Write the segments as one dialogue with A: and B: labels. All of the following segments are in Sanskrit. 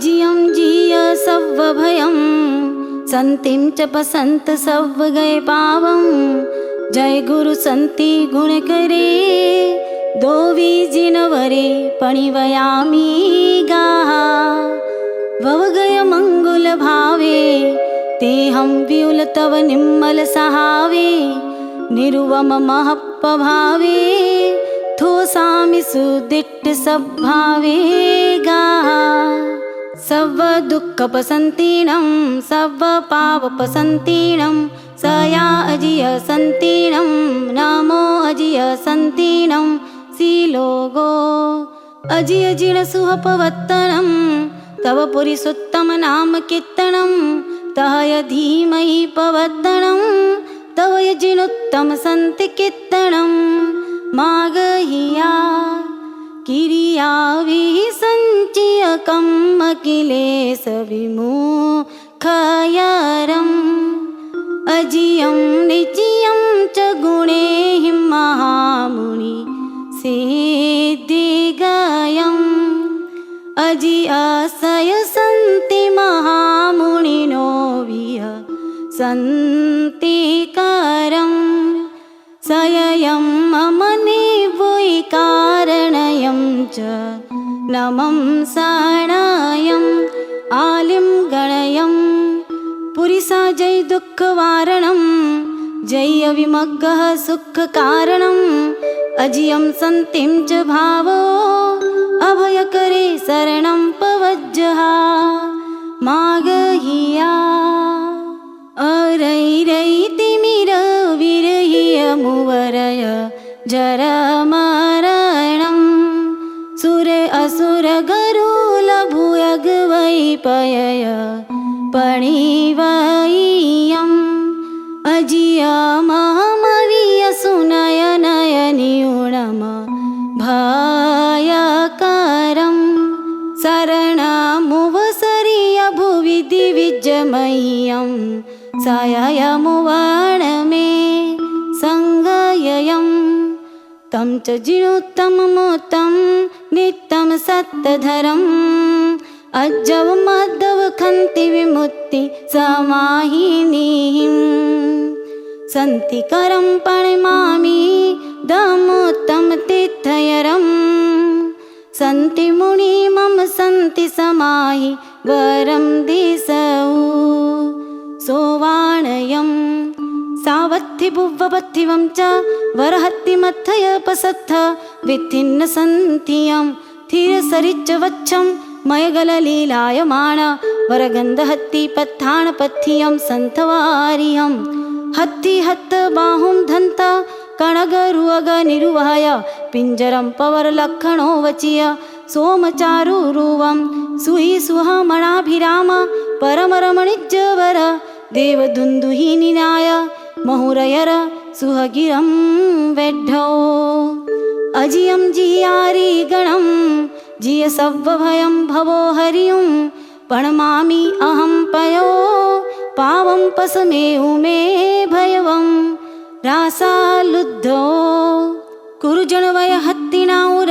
A: अजियं जिय सव्वभयं संतिं च पसंत सव्व गए पावं। जय गुरु संति गुण करे दोवी जिनवरे पणिवयामी गाहा। वव गय मंगुल भावे ते हम व्युल तव निम्मल सहावे। निरुवम महप्प भावे थोसामि सुदिट्ट सद्भावे गाहा। सव्व दुःख पसंतीणं सव्व पाप पसंतीणं सया अजिय संतीणं नमो अजिय संतीणं सीलोगो। अजिय जिण सुहपवत्तनं तव पुरिसुत्तम नाम कीर्तनं तहय धीमहि पवत्तनं तव यजिनुत्तम संति कीर्तनं। मागहिया किरिया विसञ्चयकम् अखिलेश विमुखयरम्। अजियं निजियं च गुणैः महामुनि सिद्धिगयम्। अजियासय सन्ति महामुनिनो विह सन्ति करम्। सययं मम निवै कारणयं च नमं साणायम् आलिं गणयं। पुरिसा जय दुःखवारणं जय विमग्गः सुखकारणम्। अजियं सन्तिं च भावो अभयकरे शरणं पवज्जहा। मागहिया अरैरैतिमिर विरहियमुवरय जरमरणं। सुरे असुर गरुल भूयग्वैपयय पणिवय्यम्। अजिय महमविय सुनयनयनियुणम भयकरम्। शरणमुवसरिय भुवि दिविजमह्यं साययमुवण मे संगययम्। तं च जिनुत्तममुत्तं नित्यं सत्तधरम्। अज्जव मद्धव खन्ति विमुक्ति समाहिनीं। सन्ति करं प्रणमामि दमुत्तम तीर्थयरम्। सन्ति मुनि मम सन्ति समाहि वरं दिशौ। सोवाणयं सावत्थि भुववत्थिवं च वरहत्ति मथय पसत्थ विथिन्न सन्तियं। थिरसरिच्च वच्छं मयगललीलायमाण वरगन्धहत्ति पत्थाण पथ्यं सन्थवारियं। हत्ति हत्त बाहुं धन्त कणगरुअग निरुवहय पिञ्जरं पवरलक्षणो वचिय सोमचारुरुवं। सुहि सुहमणाभिराम परमरमणिज्जवर देवदुन्दुहिनिनाय महुरयर सुहगिरं वेढ्ढौ। अजियं जियारि गणं जिय सव्वभयं भवो हरिं। प्रणमामि अहं पयो पावं पसमेउ मे भयवं। रासालुद्धो कुरुजनवय हत्तिनाउर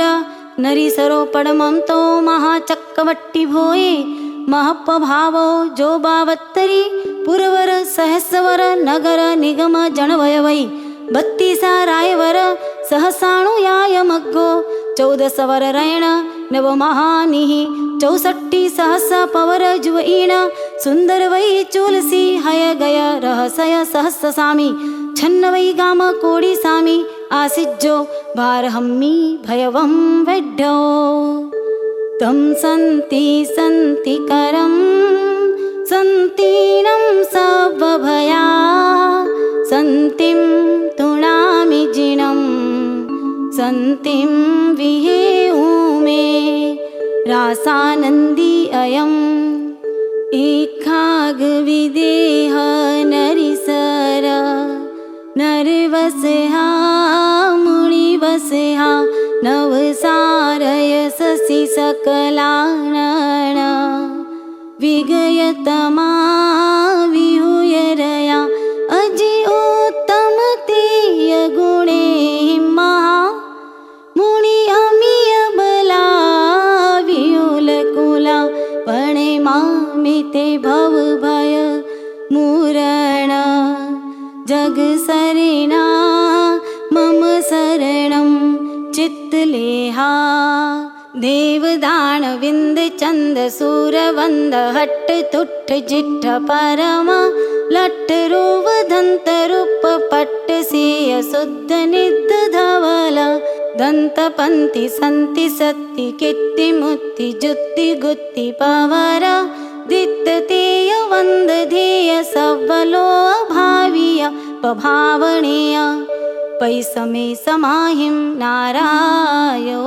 A: नरीसरो पडमं तो महाचक्रवट्टि भोये। महप्पभावो जो बावत्तरी पुरवर सहस्रवर नगर निगम जनवयवै। बत्तीसा रायवर सहसाणुयाय मग्गो 14 रैण नवमहानिः 64 सहस्र पवर जुवईण। सुंदर वै चूलसी हय गय रहसय सहस्र सामी। छन्न वै गाम कोडी सामी आसिज्जो भारहम्मी भयवं वेढ्ढौ। तं सन्ति सन्ति करं सन्तीणं सव्वभया। सन्तिं तुणामि जिनं सन्तिं विहेउ मे रासानन्दी अयम्। एकाग विदेह नरिसर नरवसहा मुनिवसहा नवसारय शशि सकलानन। विगयतमा विहुयरया अजि उत्तम तेय गुणे महा। मुनि अमिय बला वियुल कुला पणे ते भव भय मूरण जग सरेना मम शरणं चित्तलेहा देव दान विंद चंद सूर वंद हट्ट तुट्ठ जिट्ठ परमा लट्ठ रोव दंत रूप पट्ट सेय शुद्ध निद्ध धवल दंत पंथि संति सत्ति कीर्ति मुक्ति जुत्ति गुत्ति पवर दित्त तेय वंद ध्येय सबलो अभावीय पभावणीय पैसमे समाहिं नारायो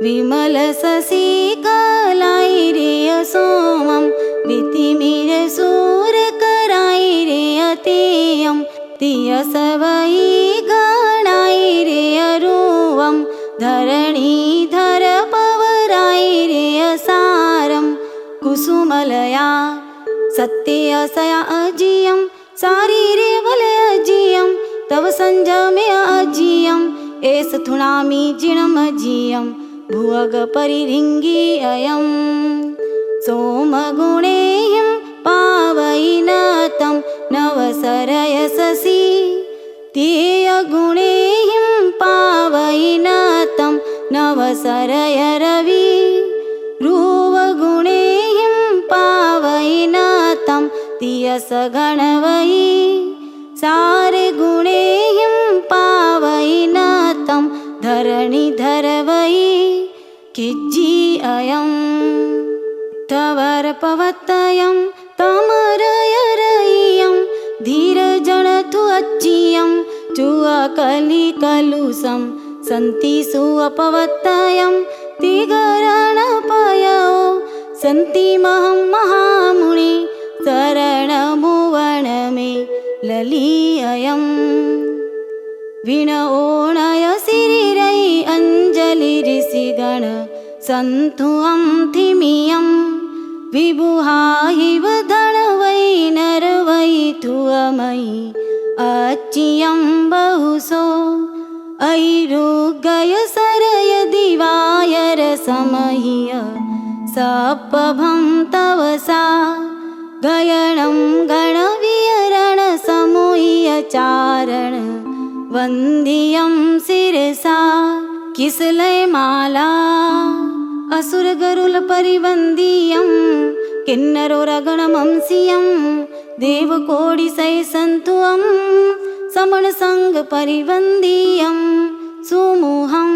A: विमल शशि कलाइरेय सोमं वितिमिर सूर कराइरेय तेयं तिय सवै गणाइरेय रूवं धरणीधर पवराइरेय सारं कुसुमलया सत्य असया अजियं सारीरे वलय अजियं तव संजमे अजियं एस थुणामि जिणम अजियं भुवग परिरिंगी अयं सोमगुणेयं पावयिनतं नवसरयससि तेय गुणेयं पावयिनतं नवसरय रवि रूवगुणेयं पावयिनतं तियस गणवयि सारे गुणेयं पावयिनतं धरणिधरवयि किज्जी अयं तवर पवतयं तमरयरयं धीरजणतु अच्चियं चुअकलि कलुषं सन्ति सुअपवतयं तिगरणपयो सन्ति महं महामुनि शरणमुवण मे लली अयं विण ओणय सिरिरै अंजलि ऋषिगण सन्तु अंथिमियं विबुहाहिव धन वै नर वै थुअमयि अच्चियं बहुसो ऐरुगय सरय दिवायर समहिय सपभं तवसा गयनं गणविहरण समूह्य चारण वंदियं शिरसा किसलय माला असुर गरुल परिवंदियं किन्नरो रगणमंसियं देवकोटि सै सन्तुअं समण संग परिवंदियं सुमुहं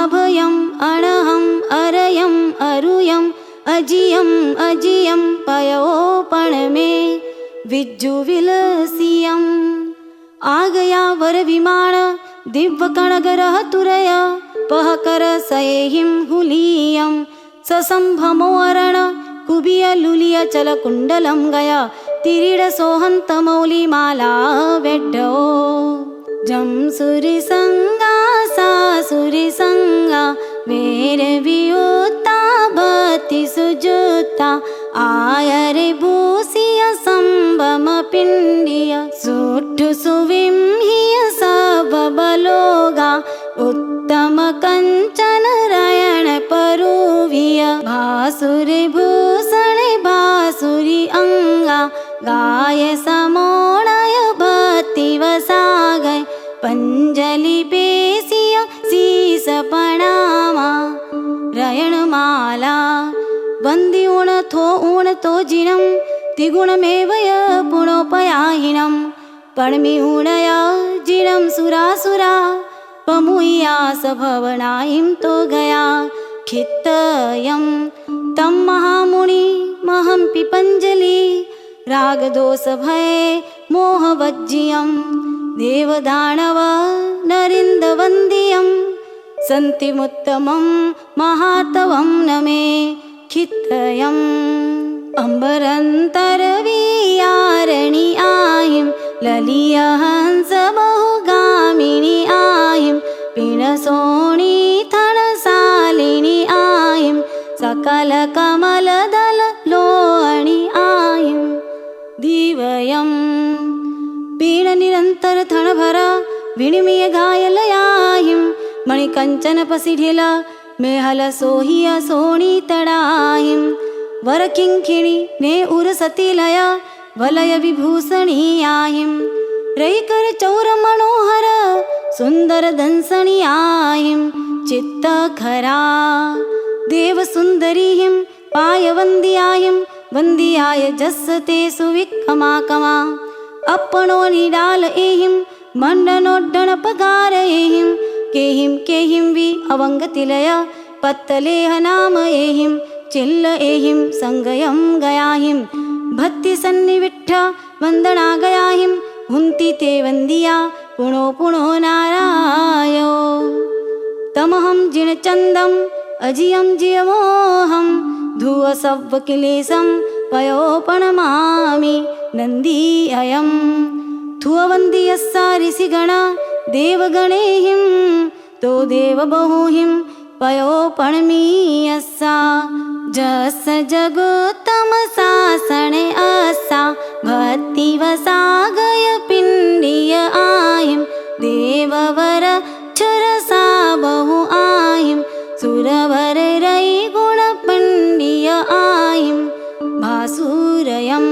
A: अभयं अणहं अरयं अरुयं अजियं अजियं पयोपण में विज्जु विलसियं आ गया वर विमान दिव्य कणगरह तुरय पहकर सयेहिं हुलीयं ससंभमोरण कुबिय लुलिय चल कुंडलं गया तिरीड सोहंत मौली माला वेड्डो जम सुरी संगा सा सुरी संगा वेर वियोता भति सुजुता आयरे भूसिय संभम पिंडिय सुठु सुविम्हिय सब बलोगा उत्तम कंचन रयण परुविय भासुरी भूषण भासुरी अंगा गाय समोणय भक्ति वसागय पंजलि पेसिय शीस प्रणामा रयण माला वंदी उण तो जिनं तिगुणमेवय पुणोपयाहिनं पणमि उणय जिनं सुरासुरा पमुयास भवनायिं तो गया खित्तयं तं महामुनि महं पिपंजलि रागदोष भय मोहवज्जियं देवदानव नरिन्दवन्दियं सन्तिमुत्तमं महातवं नमे खित्तयम् अम्बरन्तरवीयारणि आहिं ललियहंस बहुगामिनी आहिं पिणसोणी थणसालिनी आहिं सकल कमलदल लोहणी आहिं दिवयं पीण निरंतर थणभरा विनिमय घायलयाहिं मणिकंचन पसिढिल मेहल सोहिय सोणी तडाहिं वरकिङ्किणी ने उरसतिलय वलय विभूषणी आहिं रैकर चौर मनोहर सुंदर दंसणी आहिं चित्तखरा देव सुंदरीहिं पायवंदियाहिं वंदियाय जस्ते सुविक्रमा कमा अपनो निडाल एहिं मंडनोड्डन पगार एहिं केहिं वि अवंगतिलय पत्तलेह नाम एहिं चिल्ल एहिं संगयं गयाहिं भक्ति सन्निविट्ठ वंदना गयाहिं हुंती ते वंदिया पुणो पुणो नारायो तमहं जिनचंदम अजियं जियमोहं धुव सव्व किलेशं पयोपणमामि नंदी अयं थुवंदियस्सा ऋषिगणा देवगणेहिं तो देव बहुहिं पयोपणमीयस्सा जस जगोत्तम सासण असा भक्तिवसा गय पिंडिय आहिं देववर क्षरसा बहु आहिं सुरवर रई गुण पंडिय आहिं भासुरयं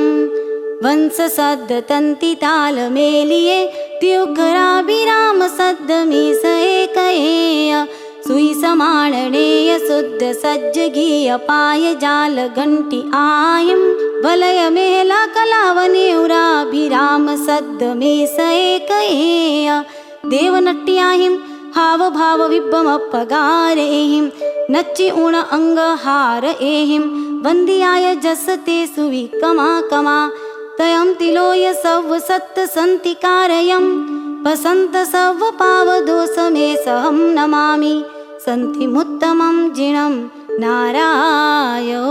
A: वंश सद्द तंति ताल मेलिये त्युग्राभिराम सद्द मीस एकएय सुई समाणनेय शुद्ध सज्जगीय पाय जाल घंटी आहिं वलय मेला कलावनेउराभिराम सद्द मीस एकएय देवनट्याहिं हाव भाव विभ्रम पगारेहिं नच्चि उण अंग हार एहिं वंदियाय जसते सुविकमा कमा तयं तिलोय सव सत्त संतिकारयं वसंत सव पाव दोष मे सहं नमामि संतिमुत्तमं जिणं नारायो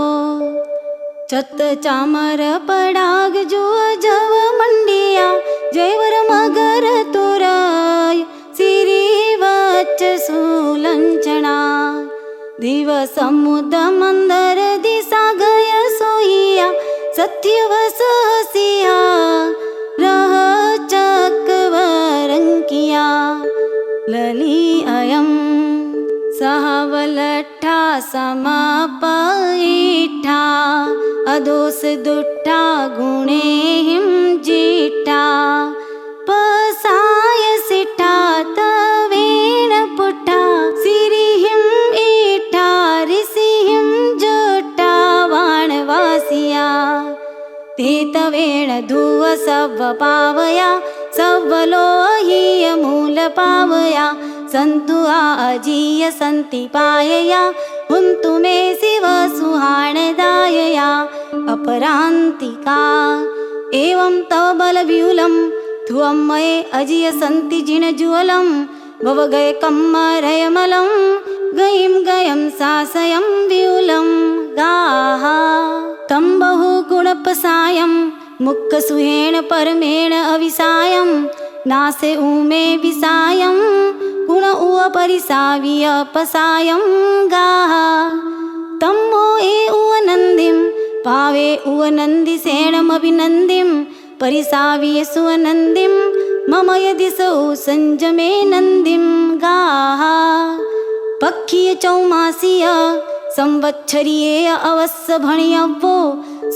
A: चत चामर पडाग जो जव मंडिया जयवर मगर तुरय सिरी वच्च सुलंचना दिवस समुद मंदर दिशा गय सोहिया सत्यवस हसिया रह चकवरंकिया लली अयं सहवलट्ठा समापयिठा अदोष दुट्ठा गुणेहिं जिठा पसाय सिठा तवेण पुट्ठा सिरिहिं ईठा ऋषिहिं जोट्ठा वाणवासिया ते तवेण धुव सव्व पावया सव्वलोहीय मूल पावया संतु अजीय संति पायया हुंतु मे शिव सुहाणदायया अपरांतिका एवं तव बल व्यूलं त्वं मये अजीय संति जिन ज्वलं भव गय कम्मरयमलं गयं गयं सासयं व्यूलं गाः तं बहु गुणपसायं मुक्ख सुहेण परमेण अविसायं नासे उमे विसायं गुण उव परिसाविय पसायं गाः तं मोए उव नंदिं पावे उव नंदिसेणमभिनंदिं परिसाविय सुवनंदिं मम यदिसौ संजमे नंदिं गाः पक्षीय चौमासीय संवत्सरीय अवस्य भणियव्वो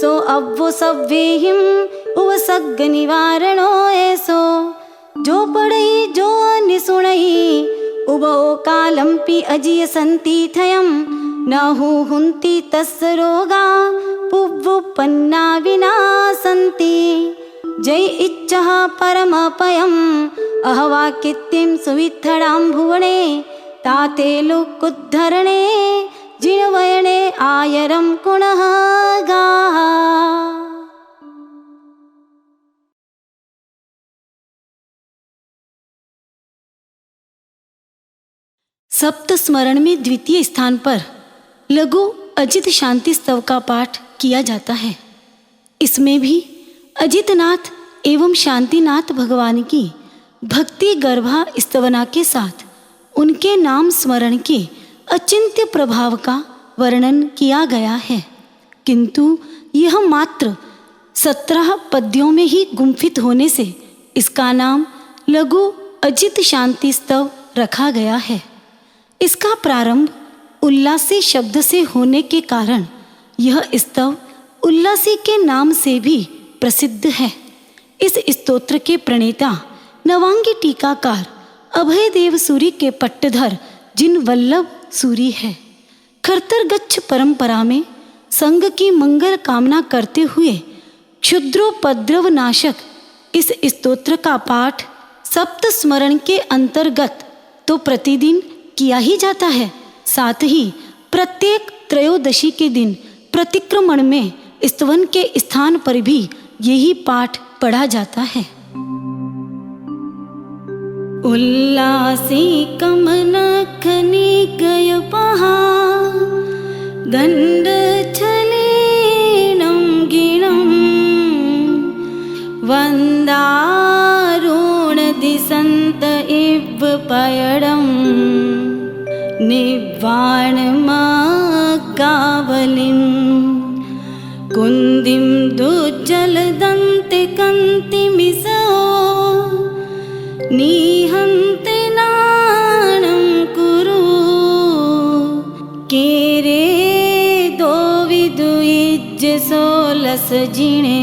A: सो अव्वो सव्वेहिं उव सग्ग निवारणो ऐसो जो पढ़ई जो निसुणई उभो कालंपि अजीय संति थयं न हुंति तस्य रोगा पुव्वुपन्ना विनाशन्ति जय इच्छः परमपयम् अहवाकित्यं सुवित्थडां भुवने ताते लोकोद्धरणे जिणवयने आयरं कुणः गाः। सप्त स्मरण में द्वितीय स्थान पर लघु अजित शांति स्तव का पाठ किया जाता है। इसमें भी अजितनाथ एवं शांतिनाथ भगवान की भक्ति गर्भा स्तवना के साथ उनके नाम स्मरण के अचिंत्य प्रभाव का वर्णन किया गया है, किंतु यह मात्र 17 पद्यों में ही गुम्फित होने से इसका नाम लघु अजित शांति स्तव रखा गया है। इसका प्रारंभ उल्लासी शब्द से होने के कारण यह स्तव उल्लासी के नाम से भी प्रसिद्ध है। इस स्तोत्र के प्रणेता नवांगी टीकाकार अभयदेव सूरी के पट्टधर जिन वल्लभ सूरी है। खरतरगच्छ परंपरा में संघ की मंगल कामना करते हुए क्षुद्रोपद्रव नाशक इस स्तोत्र का पाठ सप्त स्मरण के अंतर्गत तो प्रतिदिन किया ही जाता है, साथ ही प्रत्येक त्रयोदशी के दिन प्रतिक्रमण में स्तवन के स्थान पर भी यही पाठ पढ़ा जाता है। उल्लासी कमनखनि गय पहा दंड छलेनं गिणं वंदारुण दिसंत इव पयडं निवाण गावलिं कुंदिम दुज्जलदंते कंतिमिसो निहंते नाणं कुरु केरे दो विदुइज सोलस जिणे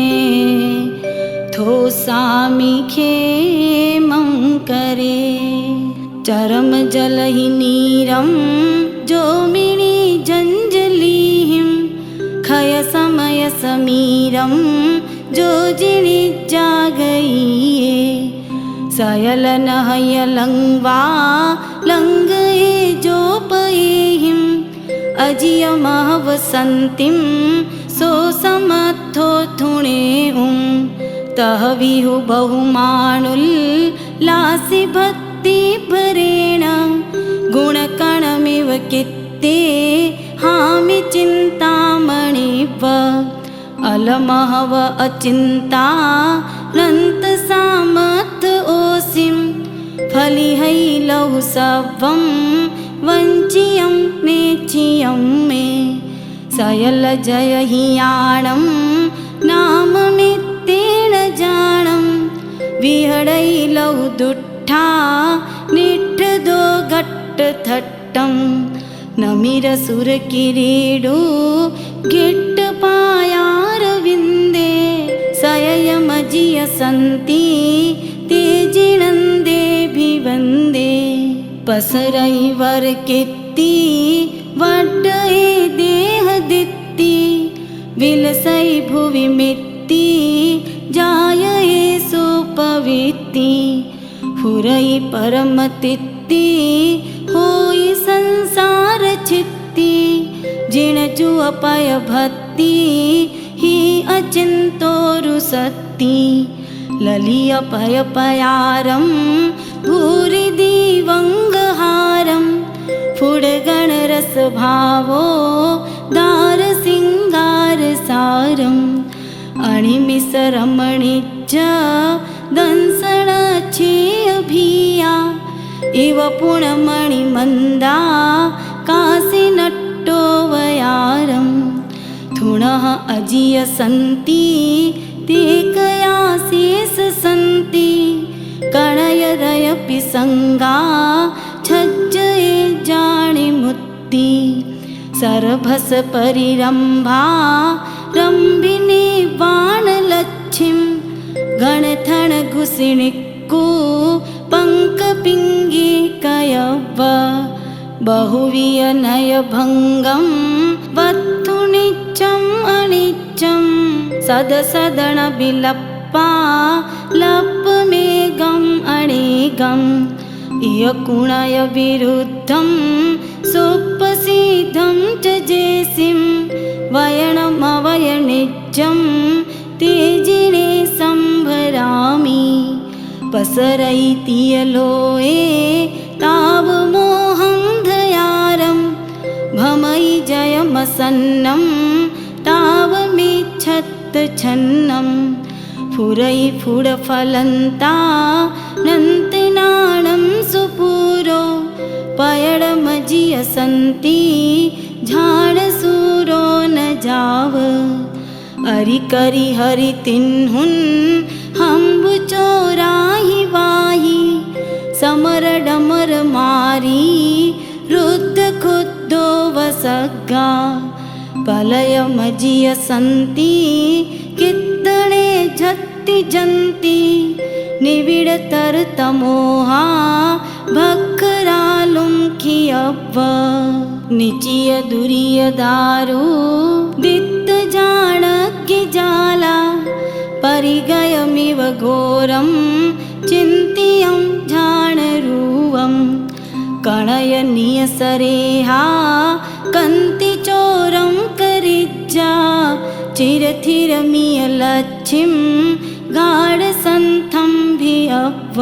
A: थोसामी खेमं करे चरम जलहि नीरं जोमिनी जंजलिहिं खय समय समीरं जोजिनि जागइये सयल नहय लंगवा लंगये जोपयेहिं अजिय महवसंतिं सो समथो थुणेहुं तह विहु बहुमानुल लासी भक्ति भरेण गुणकणमिव कित्ते हामि चिंतामणिव अलमहव अचिंता नंत सामथ ओसिं फलिहैलहु सवं वंचियं नेचियं मे सयल जय हियाणं नाम मित्तेन जाणं विहडैलहु दुट्ठा निट्ठ दो घट्ट थट्टं नमिर सुर किरीडु गिट्ट पायार विंदे सययमजिय संति तेजिनंदे भिवंदे पसरई वर कित्ती वड्डए देह दित्ती विलसई भुवि मित्ती जायए सुपवित्ती फुरई परम तित्ती होई संसार छित्ती जिणचु अपय भक्ति ही अचिंतोरु सत्ती ललिय पय पयारं भूरि दीवंगहारं फुडगण रस भावो दार सिंगार सारं अणिमिस रमणीच दंसण छे अभिया इव पुणमणि मंदा कासी नट्टो वयारं थुणः अजिय संति ते कया शेष संति कणय पिसंगा छज्जये जाणि मुत्ति सरभस परिरंभा रंभिनी वाणलक्ष्मीं गणथण घुसिणिक्कु पंक पिंगी कयव बहुवियनय भंगं वत्तुनिच्चं अनिच्चं सदसदण बिलप्पा लप्प मेघं अणेगं इयकुणय विरुद्धं सुप्पसीधं च जेसिं वयणमवयनिज्जं तेजिने संभरामि पसरैतियलोए ताव मोहं धयारं भमई जयमसन्नं ताव मिच्छत्त छन्नं फुरै फुडफलन्ता नन्तिनाणं सुपूरो पयडमजिय सन्ति झाडसूरो न जाव अरिकरि हरि तिन्हुन हम्बु चोराही वाही समर डमर मारी रुद्ध खुद्दो वसग्गा पलयमजिय सन्ति कित्तणे झत्ति जन्ति निविडतर तमोहा भक्खरालुं कियव्व निचिय दुरिय दारु दित्त जाणग्य जाला परिगयमिव घोरं चिन्तियं झाणरूवं कणयनीय सरेहा कन्तिचोरं करिज्जा चिरथिरमीय लच्छिं गाढसन्थं भियव्व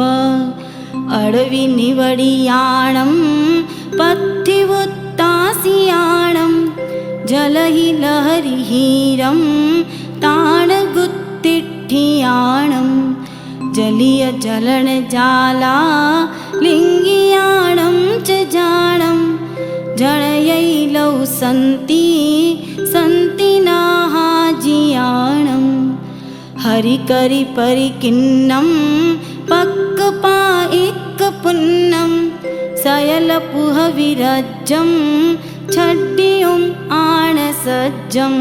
A: अडवि निवडियाणं पत्थिवुत्तासियाणं जलहि लहरिहीरं ताणगुत्तिठियाणं जलीय जलन जाला लिङ्गियाणं च जाणं जणयैलौ सन्ति सन्ति नाहाजियाणं हरिकरि परिकिन्नं पक्कपायिक्कपुन्नं सयलपुह विरज्जं छड्डियुम् आणसज्जं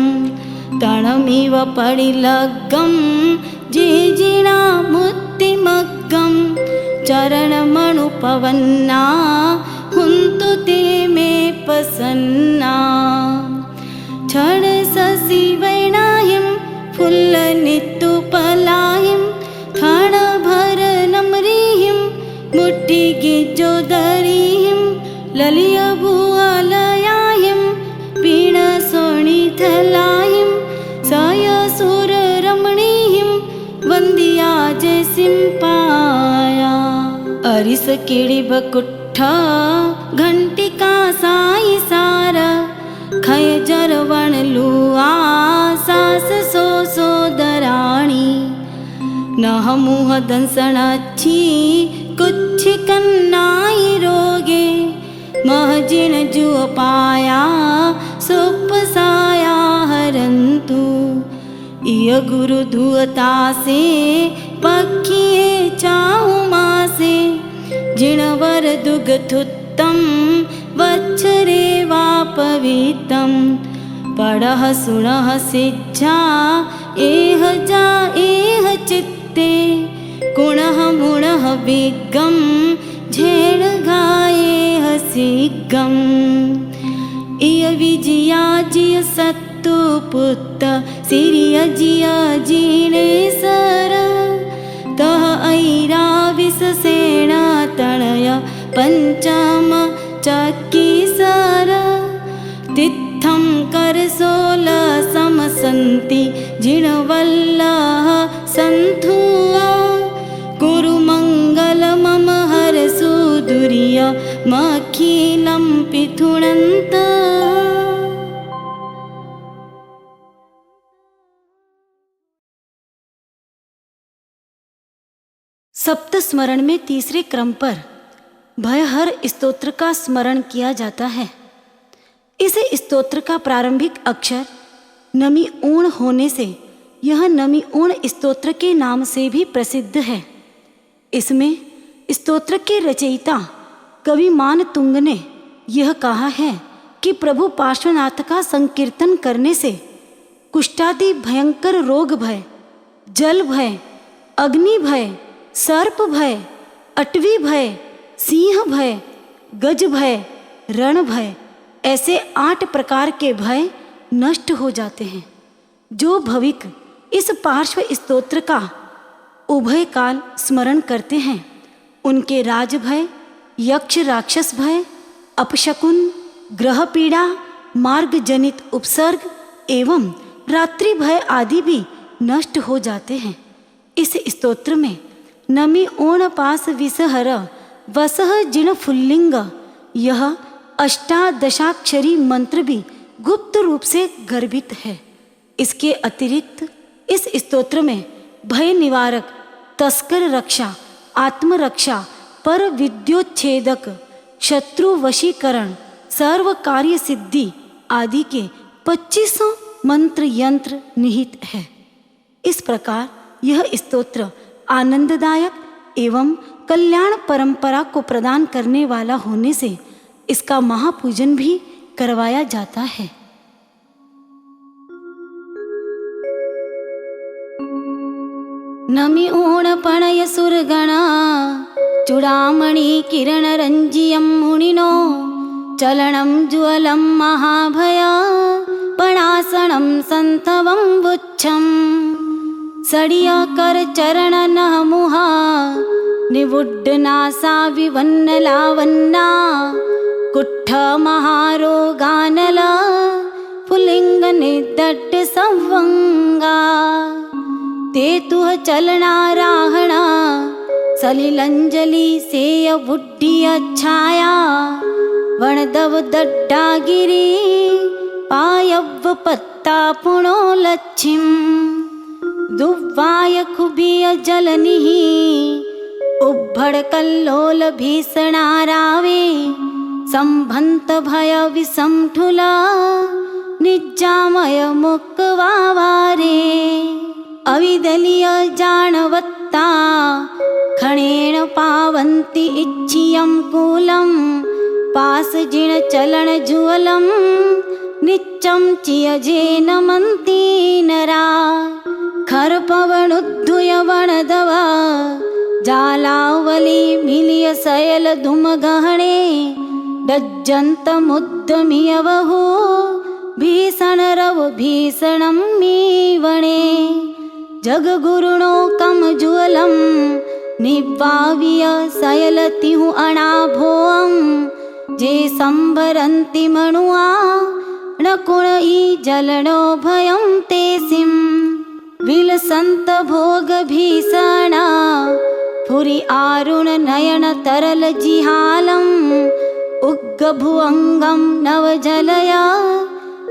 A: तणमिव पडिलग्गं जेजिणामुत्तिमग्गं चरणमणुपवन्ना हुन्तु ते मे प्रसन्ना छडससि वैणाहिं फुल्लनित्तुपलाहिं थणभरनम्रीहिं मुट्टिगिज्जोदरीहिं ललियभुवलयाहिं पीणसोणिथलाहिं सयसुररमणीहिं वन्द्या जयसिंपाया अरिसकिडिबकुट्ठ घण्टिका साई सार खयजरवणलुआ सास सोदराणि नहमुह दंसणच्छी कुच्छिकन्नाई रोगे महजिन जुअपाया सुपसाया हरन्तु इय गुरु धुअतासे पक्खिए चाहुमासे जिणवर दुगथुत्तं वच्छरे वापवितं पडः सुणः सिज्झा एह जा एह चित्ते कुणः मुणः विग्गं झेण गायेह सिग्गम् इय विजया जिय सत्तु पुत्त सिरिय जिय जीणे सर तह ऐराविससेण तणय पंचम चक्की सर तित्थं करसोल समसन्ति जिणवल्लः सन्थुआ कुरु मंगल मम हरसु दुर्य मखिलं पिथुणन्त। सप्त स्मरण में तीसरे क्रम पर भयहर स्तोत्र का स्मरण किया जाता है। इस स्तोत्र का प्रारंभिक अक्षर नमी ऊण होने से यह नमी ऊण स्तोत्र के नाम से भी प्रसिद्ध है। इसमें स्तोत्र के रचयिता कवि मानतुंग ने यह कहा है कि प्रभु पार्श्वनाथ का संकीर्तन करने से कुष्ठादि भयंकर रोग भय, जल भय, अग्नि भय, सर्प भय, अटवी भय, सिंह भय, गज भय, रण भय ऐसे 8 प्रकार के भय नष्ट हो जाते हैं। जो भविक इस पार्श्व स्तोत्र का उभय काल स्मरण करते हैं उनके राज भय, यक्ष राक्षस भय, अपशकुन, ग्रह पीड़ा, मार्ग जनित उपसर्ग एवं रात्रि भय आदि भी नष्ट हो जाते हैं। इस स्तोत्र में नमी ओण पास विसहर वसह जिण फुल्लिंग यह अष्टादशाक्षरी मंत्र भी गुप्त रूप से गर्भित है। इसके अतिरिक्त इस स्तोत्र में भय निवारक, तस्कर रक्षा, आत्मरक्षा, पर विद्योच्छेदक, शत्रु वशीकरण, सर्व कार्य सिद्धि आदि के 25 मंत्र यंत्र निहित है। इस प्रकार यह स्तोत्र आनंददायक एवं कल्याण परंपरा को प्रदान करने वाला होने से इसका महापूजन भी करवाया जाता है। नमि ऊणपणय सुरगणा चूडामणि किरणरञ्जियं मुनिनो चलनं ज्वलं महाभया पणासनं सन्थवं वुच्छं सडियकरचरणनः मुहा निवुड्डनासा विवन्नलावन्ना कुट्ठमहारोगानला पुल्लिङ्गनिदड्ड संवङ्गा ते तुह चलनाराहणा सलिलंजलि सेय बुड्डिय छाया वणदव दड्डागिरी पायव्व पत्ता पुणो लच्छिम दुव्वाय खुबिय जलनिः उब्भड़ कल्लोल भीषणारावे संभंत भय विसंठुला निज्जामय मुक्वावारे अविदलीय जानवत्ता खणेन पावन्ति इच्छियं कूलं पासजिण चलन ज्वलं नित्यं चियजेन मन्ति नरा खरपवनुद्धुय वणदवा जालावली मिलिय सयल धूमगहणे डज्जन्तमुद्दमियवहो भीषणरव भीषणं मीवणे जगगुरुणो कमज्वलं निवाव्य सयलतिहु अणाभोअं जे संभरन्ति मणुआ नकुणई जलनो भयं तेसिं विलसन्त भोग भीषणा फुरि आरुण नयन तरल जिहालम् उग्गभुअङ्गं नवजलया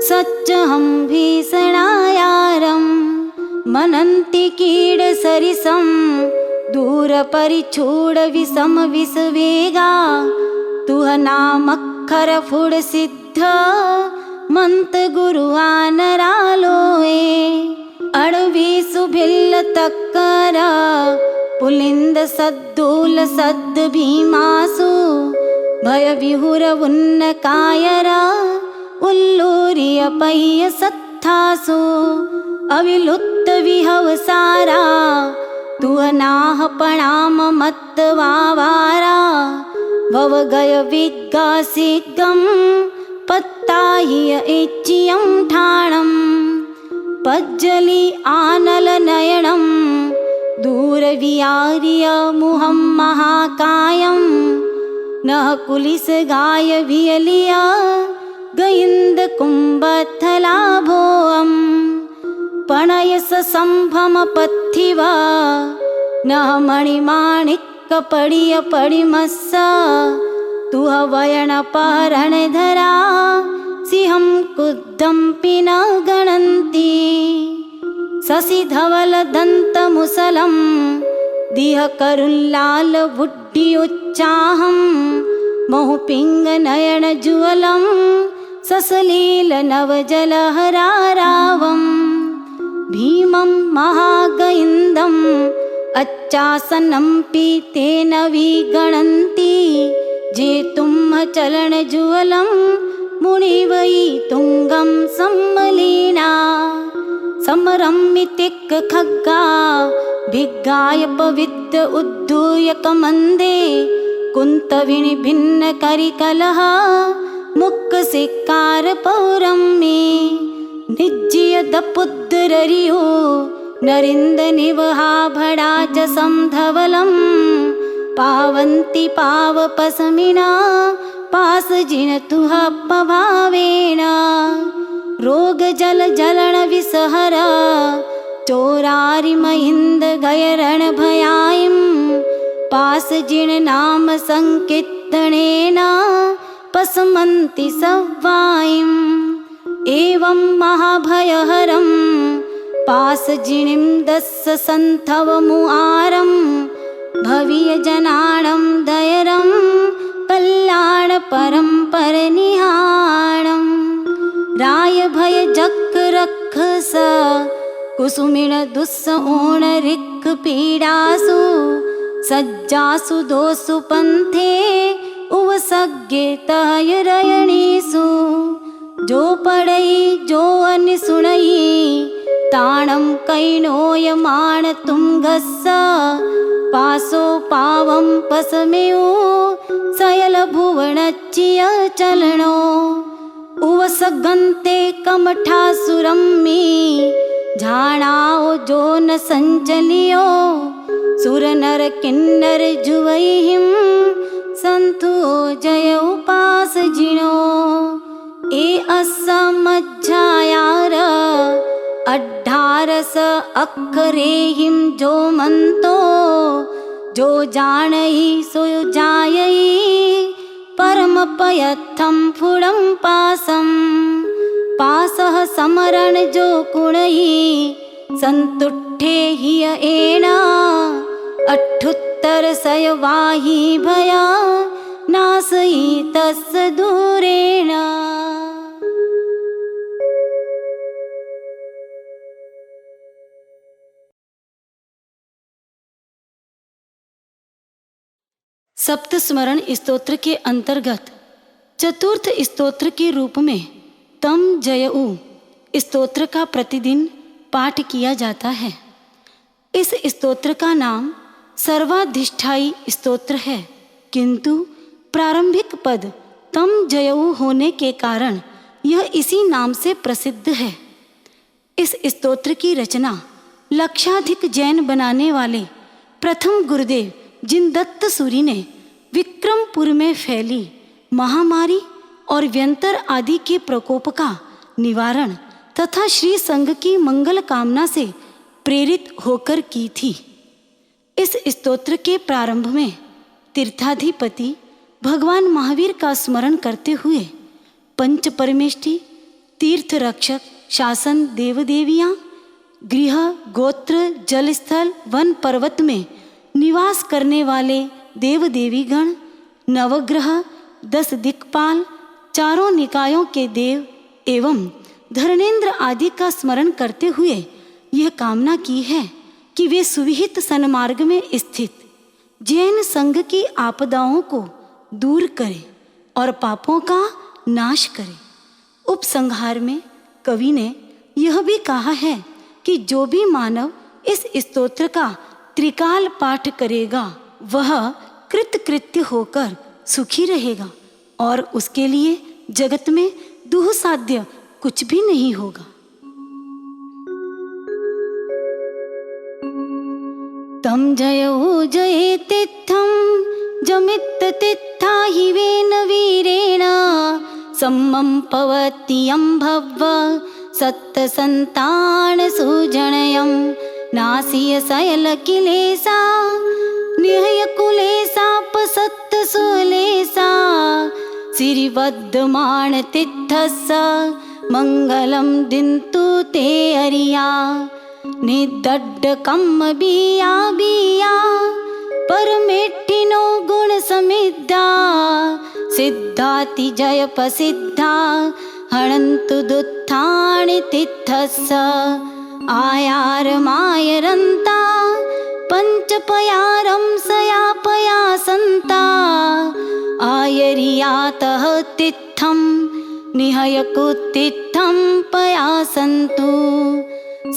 A: सच्चहं भीषणायारं मनन्ति कीड सरिसं दूरपरिछूड विषम विषवेगा तुह नामक्खर फुड सिद्ध मंत गुरु आनरालोए अड़वी सुभिल्ल तक्करा पुलिंद सद्दूल सद्द भीमासु भय विहुर उन्न कायरा उल्लूरिय पह्य सत्थासु अविलुत्त विहवसारा तुह नाह पणाम मत्त वावारा भव गय विग्गासिगं पत्ताहिय इच्चियं ठाणं पज्जलि आनल नयनं दूरवियार्य मुहं महाकायं नः कुलिस गाय वियलिया गयिन्द कुम्भथलाभोऽं पणयस संभम पथिवा नः मणिमाणिक्कपडिय पडिमस्सा तुह वयन पारण धरा सिंहं कुद्धंपि न गणन्ति शशिधवल दंत मुसलं दिह करुल्लाल बुड्डियोच्चाहं मोहपिंग नयन ज्वलं ससलील नवजलहरारावं भीमं महागइन्दम् अच्छासनं पीतेन विगणन्ति जेतुं चलन ज्वलं मुनिवै तुंगं सम्मलीना समरमितिक खग्गा भिग्गाय पवित्र उद्धूय कमंदे कुंतविनि भिन्न करिकलह मुक्क सिक्कार पौरं मे निज्जिय दपुद्दरियो नरिंद निवहा भड़ाज संधवलं पावन्ति पावपसमिना पासजिन तुह पभावेण रोग जल जलन विसहरा चोरारि महिंद गयरण भयायं पासजिन नाम संकीर्तनेन पसमन्ति सव्वायं एवं महाभयहरं पासजिनिं दस्स संथवमुआरं भवीयजनानं दयरं कल्याण परम्पर निहाणं राय भय जक रखस कुसुमिण दुस्स ओण रिक् पीडासु सज्जासु दोसु पंथे उवसज्ञे तय रयणीसु जो पढ़ई जो अन सुनई ताणं कैनोयमाण तुङ्गस्स पासो पावं पसमेयो सयलभुवनच्चिय चलनो उवसगन्ते कमठासुरं मे झाणाओ जो न संचलियो सुरनर किन्नर जुवैहिं संतु जय उपास जिनो ए असमज्झायार 18 अक्षरेहिं जो मंतो जो जानई सो जायई परम पयत्थं फुडं पासं पासः समरण जो कुणई संतुट्ठे हिय एना 78 सयवाही भया नासई तस् दूरेण। सप्त स्मरण स्तोत्र के अंतर्गत चतुर्थ स्तोत्र के रूप में तम जयऊ स्तोत्र का प्रतिदिन पाठ किया जाता है। इस स्तोत्र का नाम सर्वाधिष्ठायी स्तोत्र है, किंतु प्रारंभिक पद तम जयऊ होने के कारण यह इसी नाम से प्रसिद्ध है। इस स्तोत्र की रचना लक्षाधिक जैन बनाने वाले प्रथम गुरुदेव जिनदत्त सूरी ने विक्रमपुर में फैली महामारी और व्यंतर आदि के प्रकोप का निवारण तथा श्री संघ की मंगल कामना से प्रेरित होकर की थी। इस स्तोत्र के प्रारंभ में तीर्थाधिपति भगवान महावीर का स्मरण करते हुए पंच परमेष्टि, तीर्थ रक्षक, शासन, देवदेवियाँ, गृह, गोत्र, जलस्थल, वन पर्वत में निवास करने वाले देव देवीगण, नवग्रह, 10 दिक्पाल, चारों निकायों के देव एवं धर्मेंद्र आदि का स्मरण करते हुए यह कामना की है कि वे सुविहित सन्मार्ग में स्थित जैन संघ की आपदाओं को दूर करें और पापों का नाश करें। उपसंहार में कवि ने यह भी कहा है कि जो भी मानव इस स्तोत्र का त्रिकाल पाठ करेगा वह कृतकृत्य होकर सुखी रहेगा और उसके लिए जगत में दुःसाध्य कुछ भी नहीं होगा। तम जयऊ जयेतित्थं जमित्ततित्था हिवेन वीरेण सम्मं पवत्यं भव्व सत्तसन्तान सुजनयं नासीय सयलकिलेसा निहय कुलेसापसत्त सुलेसा सिरिवद्यमान तित्थस्स मंगलम दिन्तु ते अरिया निदड्डकम बिया बिया परमेठिनो गुण समिद्धा सिद्धाति जय प्रसिद्धा हणन्तु दुत्थानि तित्थस्स आयार मायरन्ता पंचपयारं सयापया संता आयरियातः तित्थं निहय कुतित्थं पयासन्तु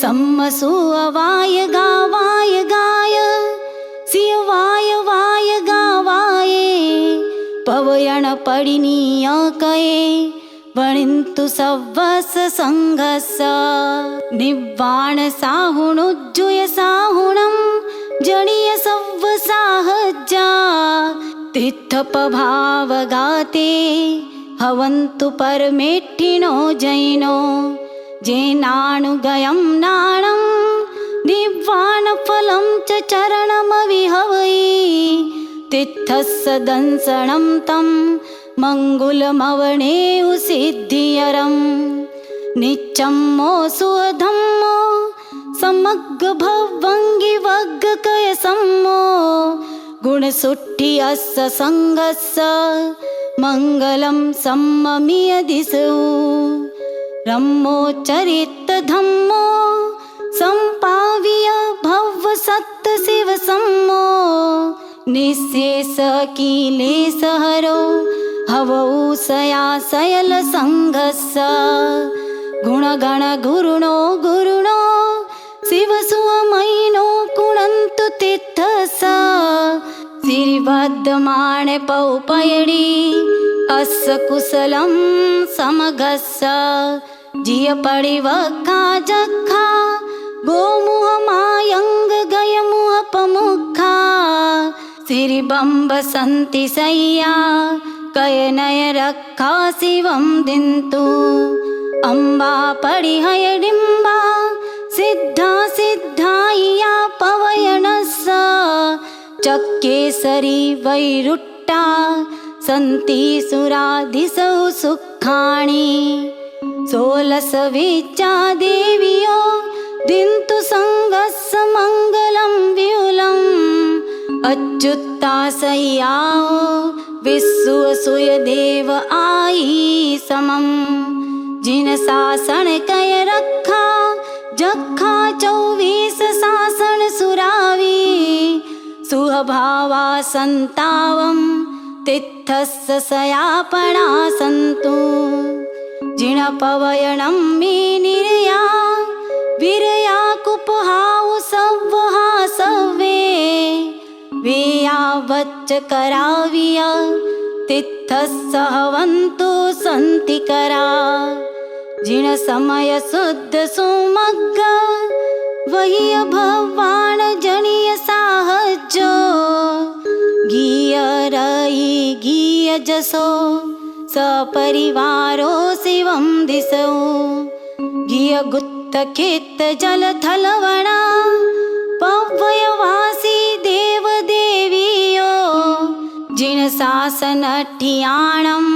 A: सम्मसु अवाय गावाय गाय सियवाय वाय गावाये पवयण पडिनीय कये वणिन्तु सव्वस संघस्स निव्वाण साहुणुज्जुय साहुणं जणीय सव्व साहज्जा तित्थपभावगाते हवन्तु परमेठिनो जैनो जेनानुगयं नाणं निव्वाणफलं च चरणमविहवै तित्थस्य दंसनं तं मंगुलमवणेउ सिद्धियरं निच्चम्मो सुधम्मो समग्र भवंगी वग्गकय सम्मो गुणसुट्ठि अस्य संगस्य मंगलम सम्ममिय दिशु रम्मो चरित धम्मो संपाव्य भव सत्त शिव सम्मो निःशेष कीलेश हरो हवौ सया सयल संघस्य गुणगण गुरुणो गुरुणो शिवसुमयिनो कुणन्तु तीर्थसा सिरिबद्धमाणे पौपयडी अस्य कुशलं समगस्सा जिय पडिवक्खा जक्खा गोमुह मायंग गयमुह पमुखा सिरिबंब संति सैया कयनय रक्खा शिवं दिन्तु अम्बा पडिहयडिम्बा सिद्धा सिद्धाया पवयनस्सा चक्केसरी वैरुट्टा सन्ति सुरादिसौ सुखाणि सोलसविचा देवियो दिन्तु संगस्य मंगलं विपुलम् अच्युताशय्याओ विश्वसूय देव आई समम् जिन शासन कय रखा जखा 24 शासन सुरावी सुभावा संतावम तिथस्य सयापणा सन्तु जिन पवयणं मे निर्या वीरया कुपहाउ सव्वहा सव्वे वेया वच्च कराविया तिथस्य हवन्तु सन्ति करा जिन समय शुद्ध सुमग्ग वही भगवान जनिय साहज्जो गीय रई गीय जसो सपरिवारो शिवं दिशो गीय गुत्त खेत जल थलवणा पव्यवासी देव देवियो जिन शासन ठियाणं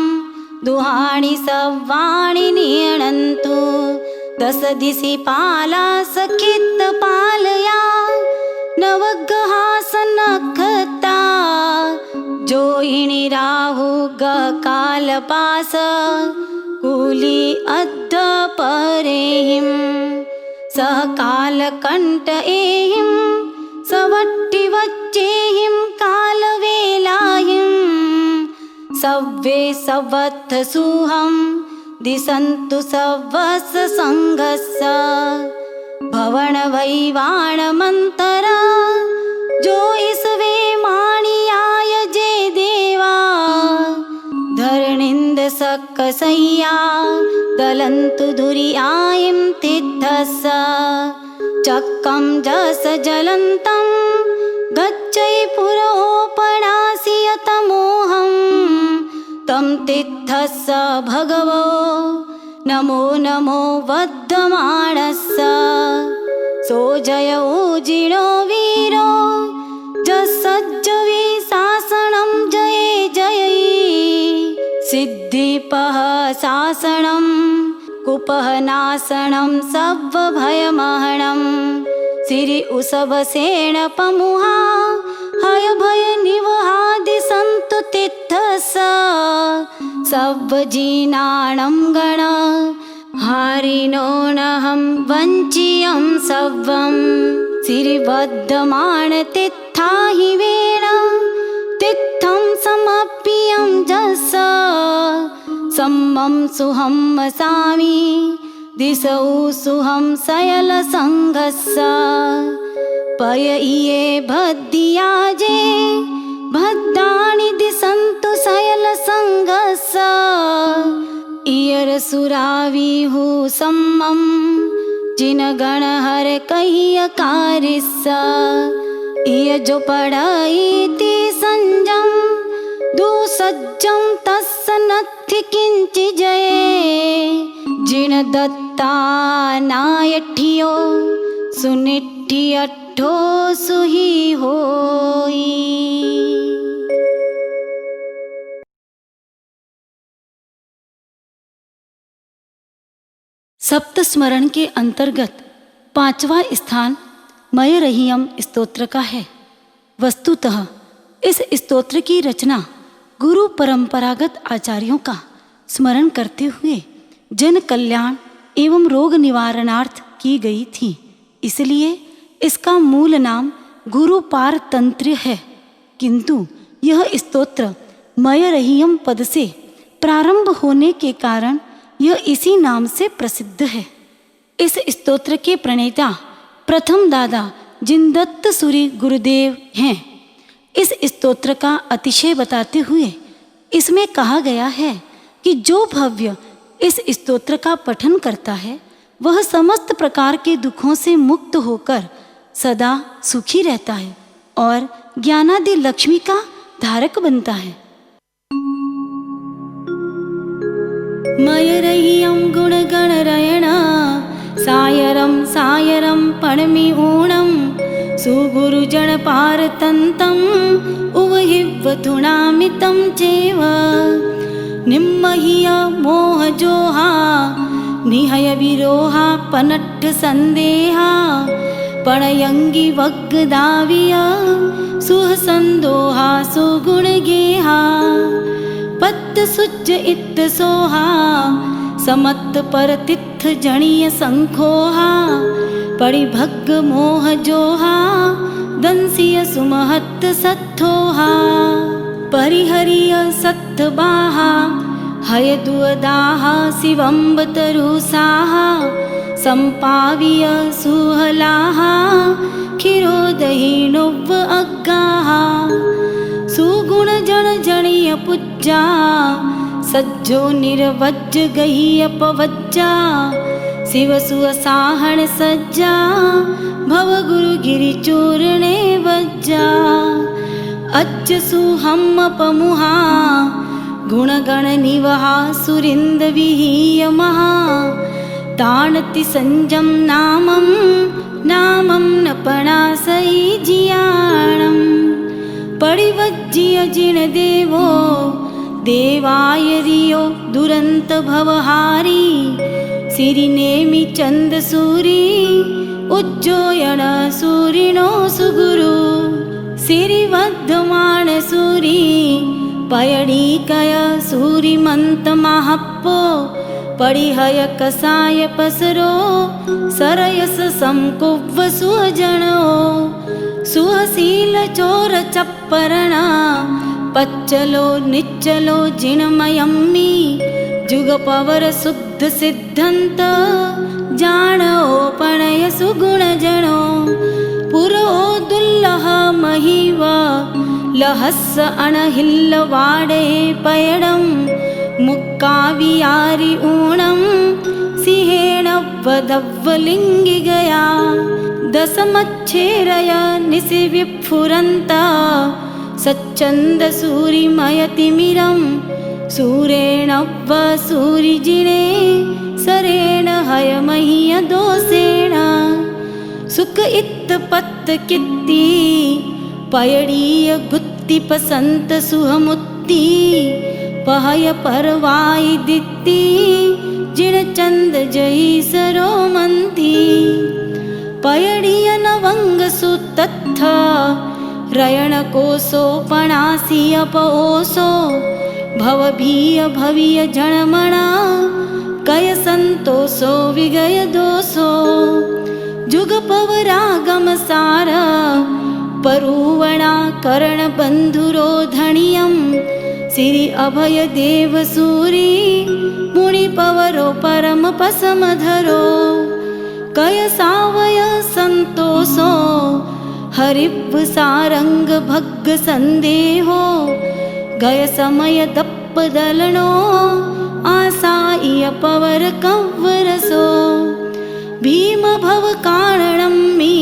A: दुहाणि सव्वाणि नियणन्तु 10 दिशि पाला सखित पालया नवग्रहासन खता जोहिणी राहु ग कालपास कूली अद्ध परेहिं सह कालकंठ एहिं सवट्टि वच्चेहिं कालवेलाहिं सव्वे सवत्थ सुहं दिशन्तु सवस संघस्य भवन वैवाण मंतरा जो इसवे माणियाय जे देवा धरणिंद सक्कसैया दलन्तु धुरियायं तीर्थस्य चक्कं जस जलन्तं गच्छै पुरोपणासियतमोहं तं तीर्थस्य भगवो नमो नमो वद्धमानस्य सोजयो जिणो वीरो जसज्जवि शासनं जये जयै सिद्धिपः शासनं कुपः नाशनं सव्भयमहनं सिरि उसवसेन पमुहा हय भय निवहादि सन्तु तीर्थस्य सव्वजीनानं गण हारिनो नहं वञ्चियं सव्वं सिरिबद्धमाण तित्थाहि वेण तित्थं समप्पियं जस सम्मं सुहं मसामि दिशौ सुहं सयलसङ्घस्य पयइये भद्दियाजे भद्दानि दिशन्तु सयलसङ्घस्य इयरसुराविहु सम्मं जिन गणहर कह्य कारिस्स इय जो पढ़ाईति संजम दुसज्जं तस्य नथि किंचि जये जिन दत्ता नायठियो सुनिठि अट्ठो सुही होई। सप्त स्मरण के अंतर्गत 5वां स्थान मयरहियम स्तोत्र का है। वस्तुतः इस स्तोत्र की रचना गुरु परंपरागत आचार्यों का स्मरण करते हुए जन कल्याण एवं रोग निवारणार्थ की गई थी, इसलिए इसका मूल नाम गुरु पारतंत्र है। किंतु यह स्तोत्र मयरहियम पद से प्रारंभ होने के कारण यह इसी नाम से प्रसिद्ध है। इस स्तोत्र के प्रणेता प्रथम दादा जिनदत्त सूरी गुरुदेव हैं। इस स्तोत्र का अतिशय बताते हुए इसमें कहा गया है कि जो भव्य इस स्तोत्र का पठन करता है वह समस्त प्रकार के दुखों से मुक्त होकर सदा सुखी रहता है और ज्ञानादि लक्ष्मी का धारक बनता है। मयरय्यं गुणगणरयणा सायरं सायरं पणमि ऊणं सुगुरुजन पारतन्तम् उवहिवथुणामितं चेव निम्महिय मोहजोहा निहय विरोहा पनट्ठ संदेहा पणयंगी वग्दाविया सुहसंदोहा सुगुणगेहा पत्त सुज इत सोहा समत्त परतिथ जणीय संखोहा परिभग्ग मोह जोहा दंसिय सुमहत्त सत्थोहा परिहरिय सत्थबाहा हय दुअदाहा शिवम्बतरुसाहा संपाविय सुहलाहा क्षीरोदहीनोव अग्गाहा सुगुण जन जणीय पुज्जा सज्जो निर्वज्ज गहीय पवज्जा शिव सुसाहण सज्जा भव गुरु गिरि चूर्णे वज्जा अज्ज सुहम पमुहा गुणगण निवहा सुरिंद विहीय महा ताणति संजम नामं नामं नपणासई जियाणं परिवज्जिय जिन देवो देवाय रियो दुरंत भवहारी सिरिनेमि चंद सूरी उज्जोयन सूरिणो सुगुरु सिरिवद्धमान सूरी पयडीकय सूरिमंत महप्पो परिहय कसाय पसरो सरयस संकुव्व सुजनो सुहसील चोर चप्परणा पच्चलो निच्चलो जिनमयम्मी जुग पवर शुद्ध सिद्धंत जानो पणय सुगुण जनो पुरो दुल्लह महिव लहस्स अणहिल्ल वाडे पयडं मुक्कावियारि ऊणं सिंहेण वदव्वलिंगि गया दशमच्छेरय निशिविफुरन्त सच्चंद सूरिमयतिमिरं सूरेण व सूरिजिने सरेण हयमहीय दोषेण सुख इत पत्त कित्ती पयडीय गुत्ति पसंत सुहमुत्ती पहय परवाई दित्ती जिण चंद जई सरोमंती पयडीय नवंग सुतत्थ रयण कोसो पणासी अपओसो भवभीय भवीय जणमणा कय संतोषो विगय दोषो जुग पवरागम सार परुवणा कर्ण बंधुरो धनियं सिरि अभय देव सूरी मुनि पवरो परम पसमधरो कय सावय संतोषो हरिव सारंग भग्ग संदेहो गय समय दप्प दलनो आसाय पवर कंवरसो भीम भव कारणं मी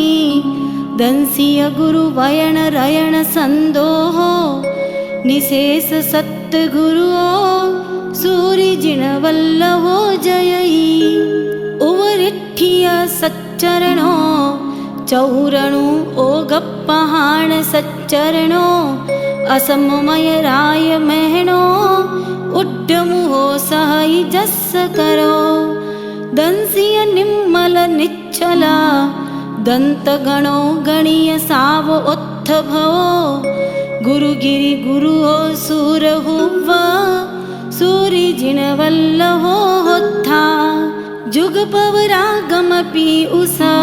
A: दंसिय गुरु वयन रयण संदोहो निशेष सत्य गुरुओ सूरि जिण वल्लभो जयई उवरिठिय सच्चरणो चौरणु ओगप्पहाण सच्चरणो असममय राय महणो उड्डमुहो सहई जस्स करो दंसिय निम्मल निच्छला दंत गणो गणीय साव उत्थ भवो गुरुगिरि गुरुओ सूर हुवा सूरि जिण वल्लभो होत्था जुग पवरागमपि उषा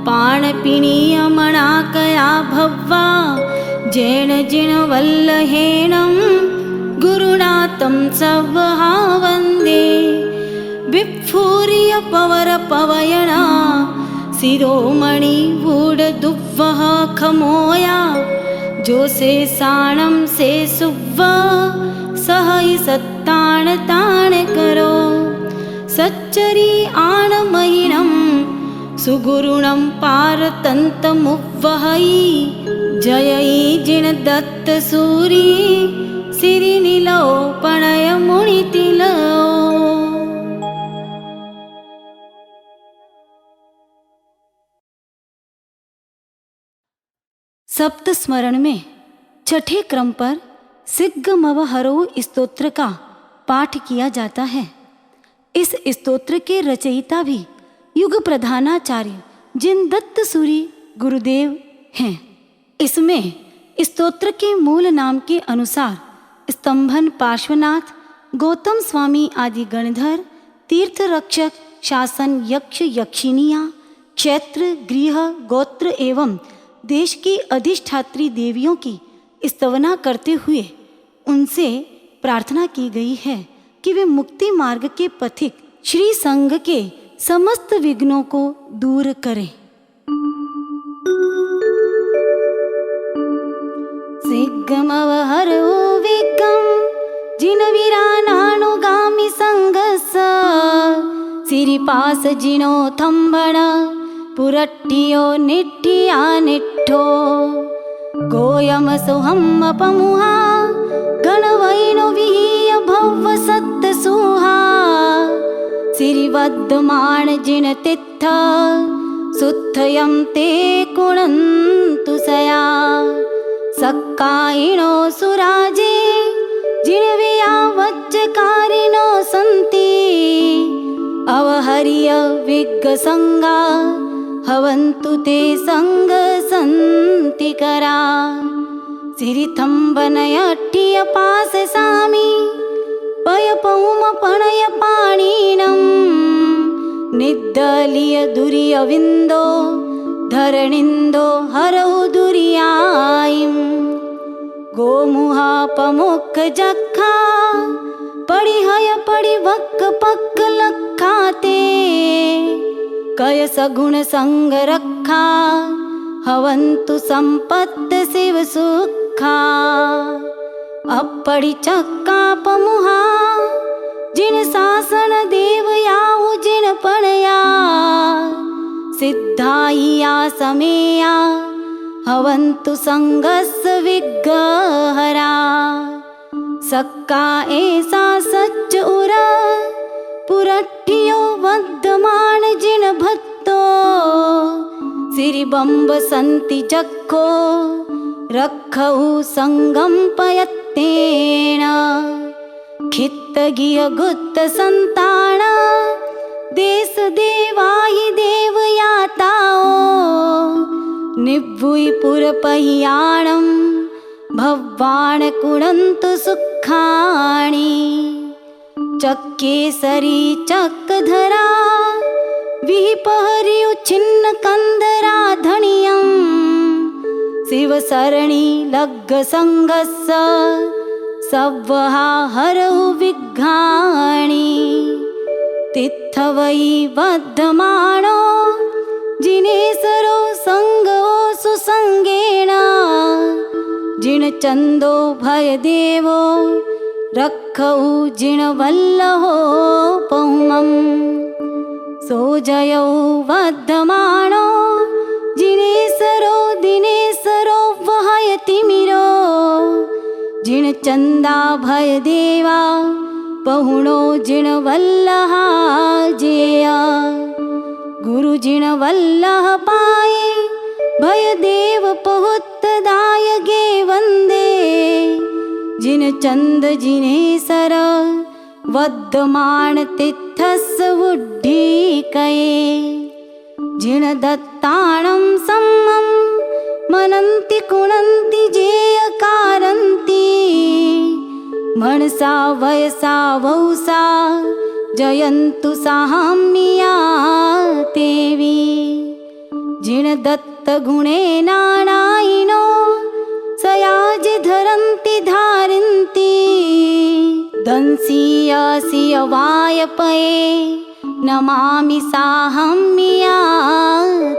A: पाणपिणीय मणाकया भव्वा जैन जिण वल्लहेणं गुरुनाथं सवहा वन्दे विफूर्य पवर पवयणा शिरोमणि वूढदुव्वः खमोया जो से साणम से सुव्व सह सत्ताण ताण करो सच्चरी आण महिणम सुगुरुणं पारतन्तमुव्वहै जयै जिण दत्त सूरी सिरिनिलो पणय मुनितिलो। सप्त स्मरण में छठे क्रम पर सिग्गमवहरो स्तोत्र का पाठ किया जाता है। इस स्तोत्र के रचयिता भी युग प्रधानाचार्य जिन दत्त सूरी गुरुदेव हैं। इसमें स्तोत्र के मूल नाम के अनुसार स्तंभन पार्श्वनाथ, गौतम स्वामी आदि गणधर, तीर्थ रक्षक, शासन यक्ष यक्षिणियाँ, क्षेत्र गृह गोत्र एवं देश की अधिष्ठात्री देवियों की स्तवना करते हुए उनसे प्रार्थना की गई है कि वे मुक्ति मार्ग के पथिक श्री संघ के समस्त विघ्नों को दूर करें। सिग्गमवहरो विग्गम जिन वीरानानुगामी संघस सिरिपास जिनो थंबण पुरट्टियो निठिया निठ्ठो गोयम सोहम पमुहा गणवैनो विहीय भव सत्त सुहा सिरिवद्दमाण जिन तित्थ सुत्थयं ते कुणन्तु सया सक्कायिनो सुराजे जिन विया वज्रकारिणो सन्ति अवहर्य विग्गसंगा हवन्तु ते संग संतिकरा सिरिथंबनयट्टिय पास सामी पय पौम पणय पाणिनं निद्दलिय दुरिय विन्दो धरणिन्दो हरौ दुरियायिं गोमुहापमुख जक्खा पडिहय पडिवक्क पक्क लक्खाते कय सगुण संग रखा हवन्तु संपत्त शिव सुखा अपड़ी चक्कापमुहा जिन शासन देव याऊ जिन पणया सिद्धाइया समेया हवन्तु संगस्स विग्गहरा सक्का ऐसा सच उरा पुरट्ठियो वद्दमाण जिन भत्तो सिरिबंब संति जक्खो रखहु संगम पयत्तेन खित्तगिय गुत्त संताना देश देवाहि देवयाताओ निव्वुई पुरपहियाणं भव्वाण कुणन्तु सुखाणि चक्केसरी चक्कधरा विपहरि उच्छिन्न कंदरा धनियं शिवसरणि लग्गसंगस्स सव्वहा हरहु विघ्नानि तित्थवै बद्धमानो जिनेसरो संगो सुसंगेण जिन चंदो भयदेवो रखहु जिन वल्लहो पौमं सोजयौ वद्धमानो जिनेसरो दिनेसरो वहयतिमिरो जिन चंदा भयदेवा पहुणो जिन वल्लहा जेया गुरु जिन वल्लह पाए भयदेव पहुत्तदाय गे वंदे जिन चंद जिनेसर वद्दमाण तित्थस्स वुड्ढीकये जिन दत्ताणं सम्मं मनन्ति कुणन्ति जेयकारन्ति मनसा वयसा वौसा जयन्तु साहाम्निया देवी जिन दत्त गुणे नारायणो सयाज धरन्ति धारन्ति दंसीयसिय वायपये नमामि साहम्या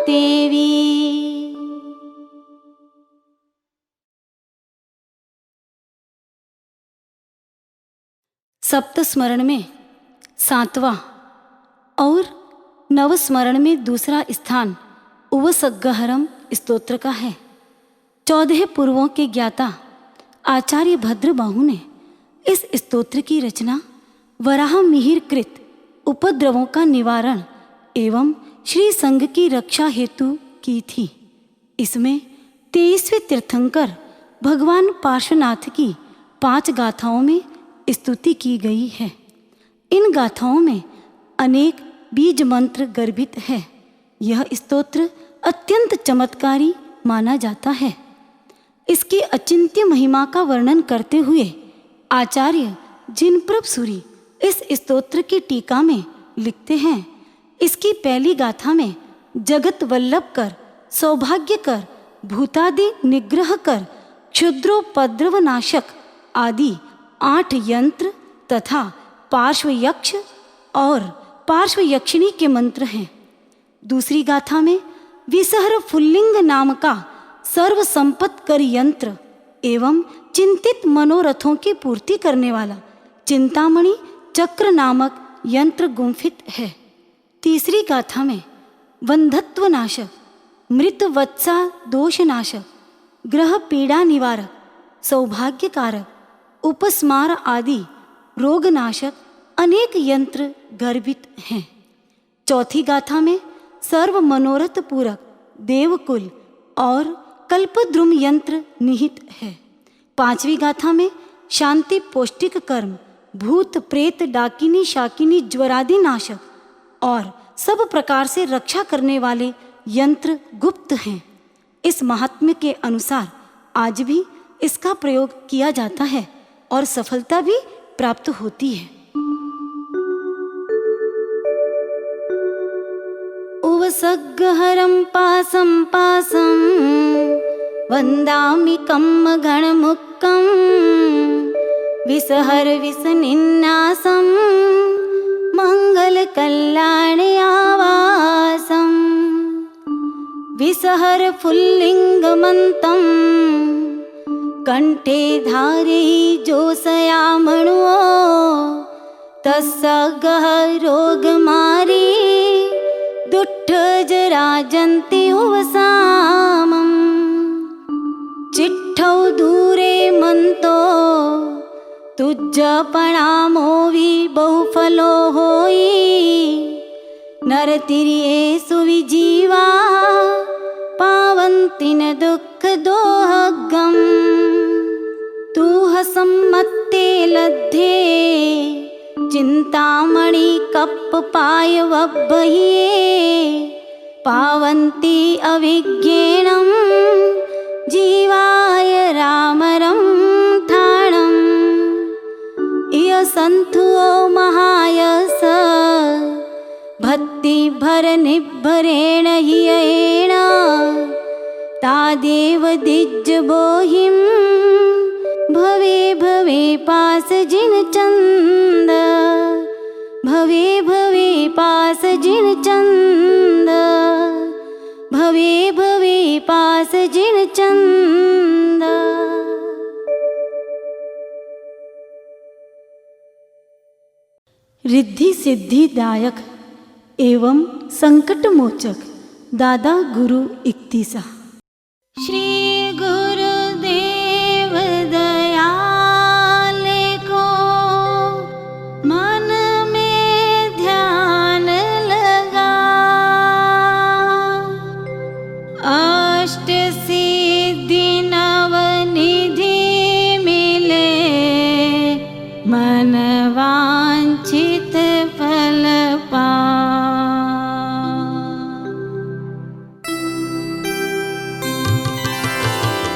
A: तेवी। सप्त स्मरण में सातवां और नव स्मरण में दूसरा स्थान उवसग्गहरम स्तोत्र का है। 14 पूर्वों के ज्ञाता आचार्य भद्रबाहु ने इस स्तोत्र की रचना वराह मिहिर कृत उपद्रवों का निवारण एवं श्री संघ की रक्षा हेतु की थी। इसमें 23वें तीर्थंकर भगवान पार्श्वनाथ की 5 गाथाओं में स्तुति की गई है। इन गाथाओं में अनेक बीज मंत्र गर्भित है। यह स्तोत्र अत्यंत चमत्कारी माना जाता है। इसकी अचिंत्य महिमा का वर्णन करते हुए आचार्य जिनप्रभ सूरी इस स्तोत्र की टीका में लिखते हैं, इसकी पहली गाथा में जगत वल्लभ कर, सौभाग्य कर, भूतादि निग्रह कर, क्षुद्रोपद्रव नाशक आदि 8 यंत्र तथा पार्श्वयक्ष और पार्श्वयक्षिणी के मंत्र हैं। दूसरी गाथा में विसहर फुल्लिंग नाम का सर्व संपत्कर यंत्र एवं चिंतित मनोरथों की पूर्ति करने वाला चिंतामणि चक्र नामक यंत्र गुंफित है। तीसरी गाथा में वंधत्व नाशक, मृत वत्सा दोष नाशक, ग्रह पीड़ा निवारक, सौभाग्य कारक, उपस्मार आदि रोग नाशक अनेक यंत्र गर्भित हैं। चौथी गाथा में सर्व मनोरथ पूरक देवकुल और कल्पद्रुम यंत्र निहित है। 5वीं गाथा में शांति पौष्टिक कर्म, भूत प्रेत डाकिनी शाकिनी ज्वरादि नाशक और सब प्रकार से रक्षा करने वाले यंत्र गुप्त हैं। इस महात्म्य के अनुसार आज भी इसका प्रयोग किया जाता है और सफलता भी प्राप्त होती है। उवसग्गहरं पासं पासं वन्दामि कम्म गणमुक्कं विसहर विसनिन्नासं मंगल कल्याण आवासं विसहर फुल्लिंगमन्तं कंठे धारे जोषयामणो तस्सगः रोग मारी दुट्ठ जराजन्ति उवसामं चिट्ठौ दूरे मंतो तुज्ज प्रणामो वि बहुफलो होई नरतिरिये सुविजीवा पावन्ति न दुःख दोहगम तूह सम्मत्ते लद्धे चिंतामणि कप्प पाय वब्बहिये पावन्ति अविज्ञेनं जीवाय रामरं थाणम् इय सन्थुओ महायस भक्ति भर निभरेण हियेण तादेव दिज्ज बोहिं भवे भवे पास जिन चंद भवे भवे पास जिन चंद भवे भवे पास जिन चंद। रिद्धि सिद्धिदायक एवं संकट मोचक दादा गुरु इक्तीसा। श्री गुरुदेव दयाल को मन में ध्यान लगा अष्ट सिद्धि नवनिधि मिले मन वांछित फल पा।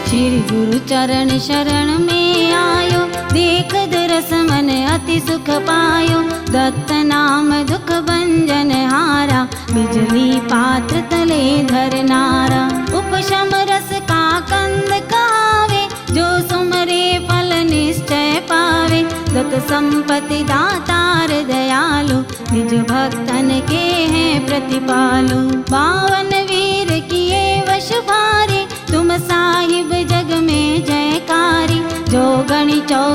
A: श्री गुरु चरण शरण में आयो देख दरस मन अति सुख पायो दत्त नाम दुख भंजन हारा बिजली पात्र तले धर नारा उपशम रस का कंद कावे जो सुमरे फल निश्चय पावे दत्त संपत्ति दातार दयालु निज भक्तन के हैं प्रतिपालु बावन वीर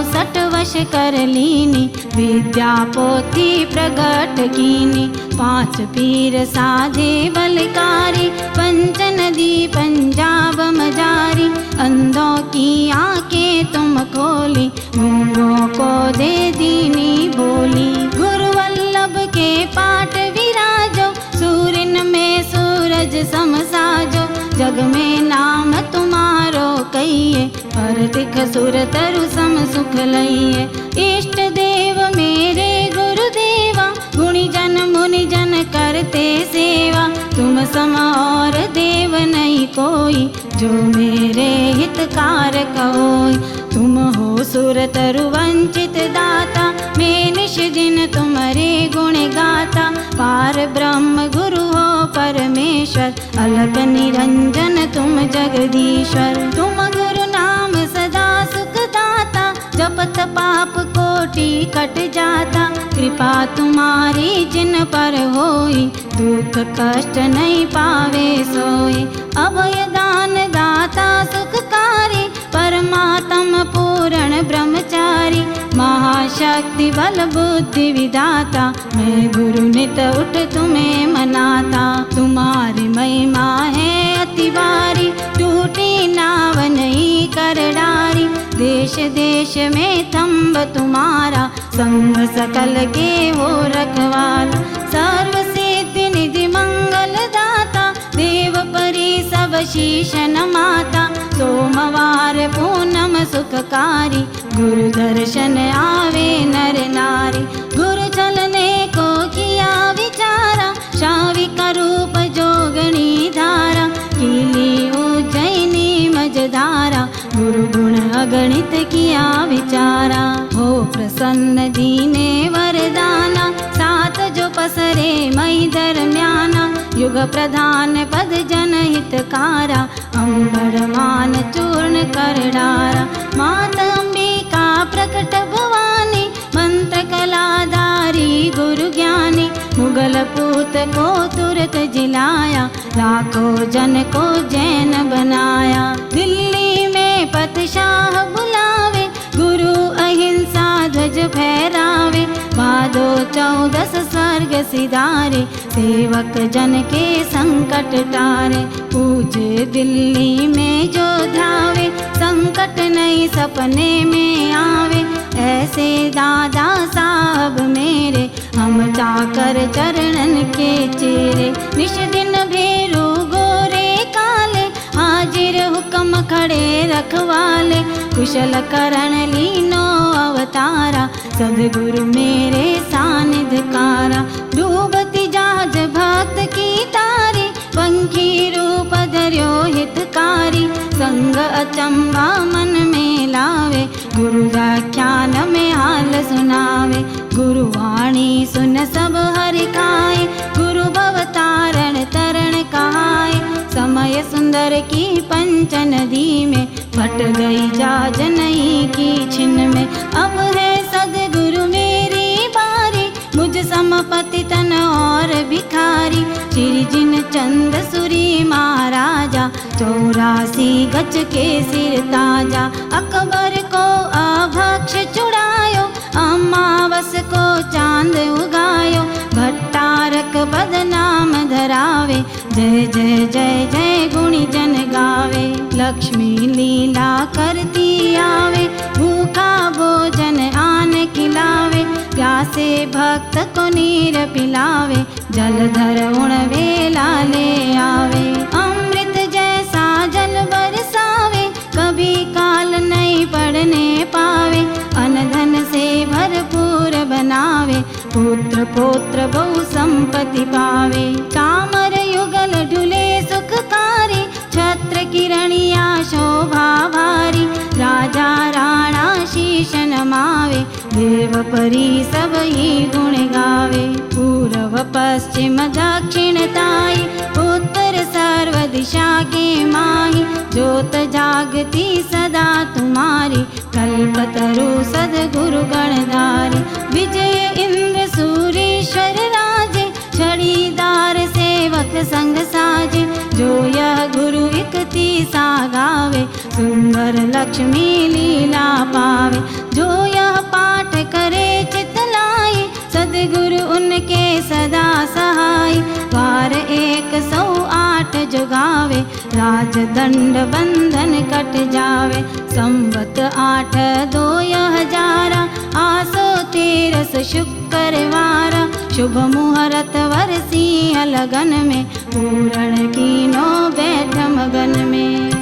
A: 64 वश कर लीनी, विद्या पोथी प्रगट कीनी। 5 पीर साधे बलकारी, पंच नदी पंजाब मजारी। अंधों की आंखें तुम खोली, गूंगों को दे दीनी बोली। गुरु वल्लभ के पाठ विराजो, सूरिन में सूरज समसाजो। जग में नाम तुम्हारो कहिए, पर दिख सुर तरु सम सुख लइए। इष्ट देव मेरे गुरुदेवा, गुणी जन मुनि जन करते सेवा। तुम सम और देव नहीं कोई, जो मेरे हितकारक होय। तुम हो सुर तरु वंचित दाता, मैं निश दिन तुम्हारे गुण गाता। पार ब्रह्म गुरु हो परमेश्वर, अलग निरंजन तुम जगदीश्वर। तुम गुरु नाम सदा सुख दाता, जपत पाप कोटि कट जाता। कृपा तुम्हारी जिन पर होई, दुख कष्ट नहीं पावे सोई। अभय दान दाता सुखकारी, परमात्म पूर्ण ब्रह्मचारी। महाशक्ति बल बुद्धि विधाता, मैं गुरु नित उठ तुम्हें मनाता। तुम्हारी महिमा है अति भारी, टूटी नाव नहीं कर डारी। देश देश में थंब तुम्हारा, संग सकल के हो रखवाला। सर्व सिद्धि निधि मंगल दाता, देव परी सब शीश नमाता। सोमवार पूनम सुखकारी, गुरु दर्शन आवे नर नारी। गुरु चलने को किया विचारा, शावी का रूप जोगणी धारा। कीली उज्जैनी मझधारा, गुरु गुण अगणित किया विचारा। हो प्रसन्न दीने वरदाना, सात जो पसरे मई दरम्याना। युग प्रधान पद जन हितकारा, अंबर मान चूर्ण कर डारा। मात अंबिका प्रकट भवानी, मंत्र कलाधारी गुरु ज्ञानी। मुगल पूत को तुरत जिलाया, लाखों जन को जैन बनाया। दिल्ली में पतशाह बुलावे, गुरु अहिंसा ध्वज फहरावे। भादो 14 स्वर्ग सिधारे, सेवक जन के संकट टारे। पूजे दिल्ली में जो ध्यावे, संकट नहीं सपने में आवे। ऐसे दादा साहब मेरे, हम चाकर चरणन के चेरे। निश दिन भेरू गोरे काले, हाजिर हुक्म खड़े रखवाले। कुशल करण लीनो अवतारा, सदगुरु मेरे सानिध्यकारा। डूबती जहाज भक्त की तारी, पंखी रूप धर्यो हितकारी। संग अचंबा मन में लावे, गुरु व्याख्यान में हाल सुनावे। गुरु वाणी सुन सब हरि खाए, गुरु भवतारण तरण कहाए। समय सुंदर की पंच नदी में, फट गई जाज नहीं की छिन में। अब है सदगुरु मेरी बारी, मुझ समपति तन और भिखारी। श्री जिन चंद सुरी महाराजा, 84 गज के सिर ताजा। अकबर को अभक्ष चुड़ायो, अमावस को चांद उगायो। भट्टारक बदनाम धरावे, जय जय जय जय गुणी जन गावे। लक्ष्मी लीला करती आवे, भूखा भोजन आन खिलावे। प्यासे भक्त को नीर पिलावे, जलधर उणवेला ले आवे। अमृत जैसा जल बरसावे, कभी काल नहीं पड़ने पावे। अनधन से भरपूर बनावे, पुत्र पौत्र बहु संपत्ति पावे। कामर युगल ढुले सुखकारी, छत्र किरणिया शोभा भारी। राजा राणा शीश नमावे, देव परी सब ही गुण गावे। पूर्व पश्चिम दक्षिण ताई, उत्तर सर्व दिशा के माही। ज्योत जागती सदा तुम्हारी, कल्पतरु सद्गुरु गणधारी। विजय इंद्र सूरीश्वर राजे, छड़ीदार सेवक संग साजे। जो यह गुरु इकती सा गावे, सुंदर लक्ष्मी लीला पावे। जो यह पाठ करे चित लाए, सदगुरु उनके सदा सहाय। वार 108 जुगावे, राजदंड बंधन कट जावे। संवत 8 2000, आसो 13 शुक्रवारा। शुभ मुहूर्त वरसी लगन में, पूरण कीनो बैठ मगन में।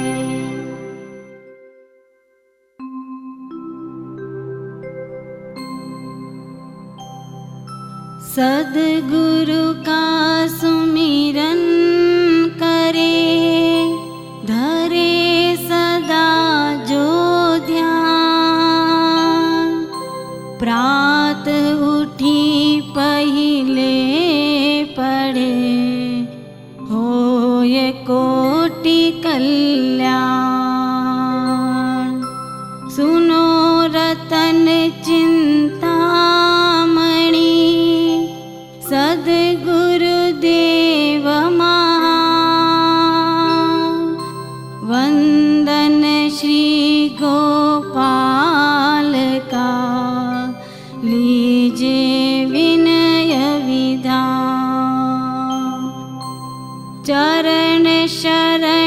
A: सद्गुरु का सुमिरन करे, धरे सदा जो ध्यान। प्रातः उठी पहिले पढ़े, होय कोटि कल्याण। सुनो रतन चिंतामणि, सद्गुरुदेव महान। वंदन श्री गोपाल का, लीजे विनय विधान। चरण शरण